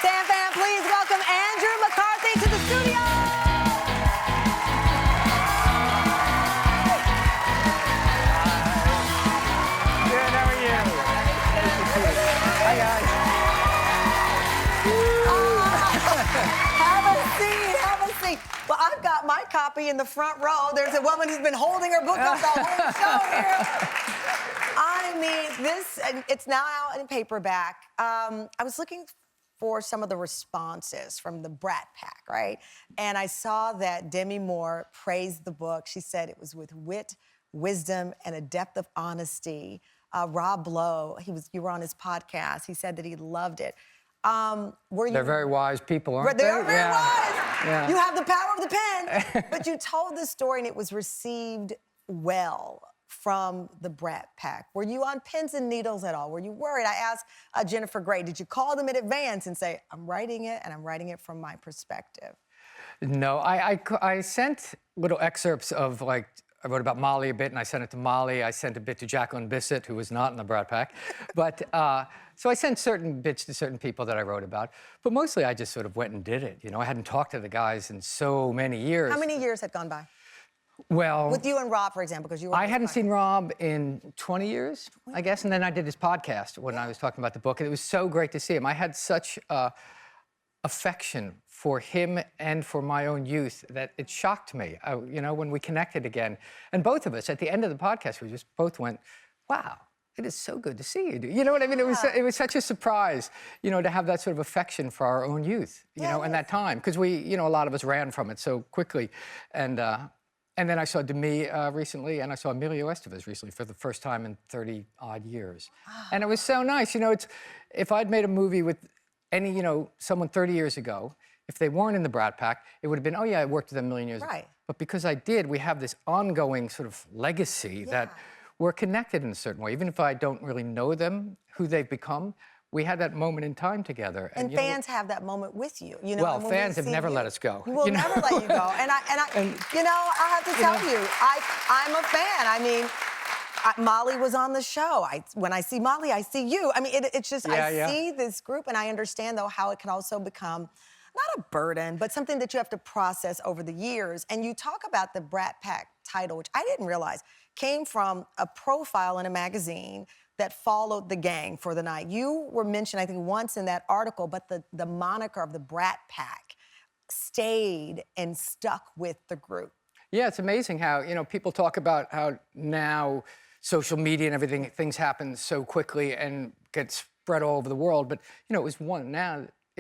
Sam fam, please welcome Andrew McCarthy to the studio. Good, how are you? Hi, guys. Have a seat, have a seat. Well, I've got my copy in the front row. There's a woman who's been holding her book up the whole show here. I mean, it's now out in paperback. I was looking for some of the responses from the Brat Pack, right? And I saw that Demi Moore praised the book. She said it was with wit, wisdom, and a depth of honesty. Rob Lowe, you were on his podcast. He said that he loved it. They're very wise people, aren't they? They're very wise. Yeah. You have the power of the pen. But you told this story and it was received well from the Brat Pack. Were you on pins and needles at all? Were you worried? I asked Jennifer Gray, did you call them in advance and say, I'm writing it and I'm writing it from my perspective? No, I sent little excerpts of, like, I wrote about Molly a bit, and I sent it to Molly. I sent a bit to Jacqueline Bisset, who was not in the Brat Pack. But, so I sent certain bits to certain people that I wrote about. But mostly I just sort of went and did it. You know, I hadn't talked to the guys in so many years. How many years had gone by? Well... With you and Rob, for example, because you were... I hadn't seen Rob in 20 years, I guess, and then I did his podcast when I was talking about the book, and it was so great to see him. I had such affection for him and for my own youth that it shocked me, you know, when we connected again. And both of us, at the end of the podcast, we just both went, wow, it is so good to see you. You know what I mean? Yeah. It was such a surprise, you know, to have that sort of affection for our own youth, you know, in that time. Because we, you know, a lot of us ran from it so quickly. And then I saw Demi recently, and I saw Emilio Estevez recently for the first time in 30-odd years. Wow. And it was so nice. You know, if I'd made a movie with any, you know, someone 30 years ago, if they weren't in the Brat Pack, it would have been, oh, yeah, I worked with them a million years ago. Right. But because I did, we have this ongoing sort of legacy that we're connected in a certain way. Even if I don't really know them, who they've become, we had that moment in time together. And fans have that moment with you. You know, well, fans have never let us go. Will never let you go. And you know, I have to tell you, I'm a fan. I mean, Molly was on the show. When I see Molly, I see you. I mean, it's just, I see this group, and I understand, though, how it can also become not a burden, but something that you have to process over the years. And you talk about the Brat Pack title, which I didn't realize came from a profile in a magazine that followed the gang for the night. You were mentioned, I think, once in that article, but the moniker of the Brat Pack stayed and stuck with the group. Yeah, it's amazing how, you know, people talk about how now social media and everything, things happen so quickly and get spread all over the world. But, you know, it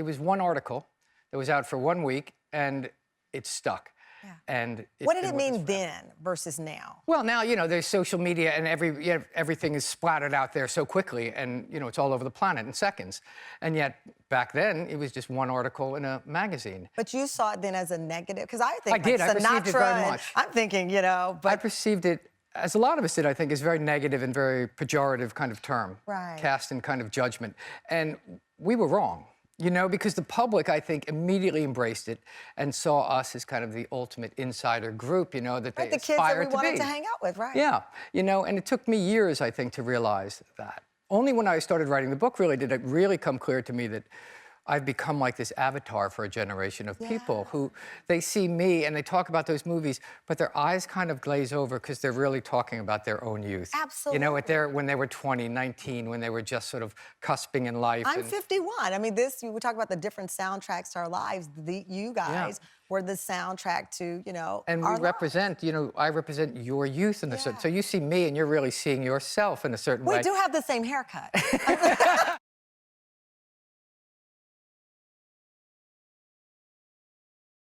was one article that was out for 1 week, and it stuck. Yeah. And what did it mean then versus now? Well, now, you know, there's social media, and everything is splattered out there so quickly, and, you know, it's all over the planet in seconds. And yet, back then, it was just one article in a magazine. But you saw it then as a negative? Because I think I did. I perceived it very much. I'm thinking, you know, but... I perceived it, as a lot of us did, I think, as very negative and very pejorative kind of term. Right. Cast in kind of judgment. And we were wrong. You know, because the public, I think, immediately embraced it and saw us as kind of the ultimate insider group, you know, that they aspire to be. The kids that we wanted to hang out with, right? Yeah, you know, and it took me years, I think, to realize that. Only when I started writing the book, really, did it really come clear to me that I've become like this avatar for a generation of people who, they see me and they talk about those movies, but their eyes kind of glaze over because they're really talking about their own youth. Absolutely. You know, when they were 20, 19, when they were just sort of cusping in life. I'm 51. I mean, we talk about the different soundtracks to our lives. You guys were the soundtrack to, you know, and we represent, you know, I represent your youth in a certain, so you see me and you're really seeing yourself in a certain way. We do have the same haircut.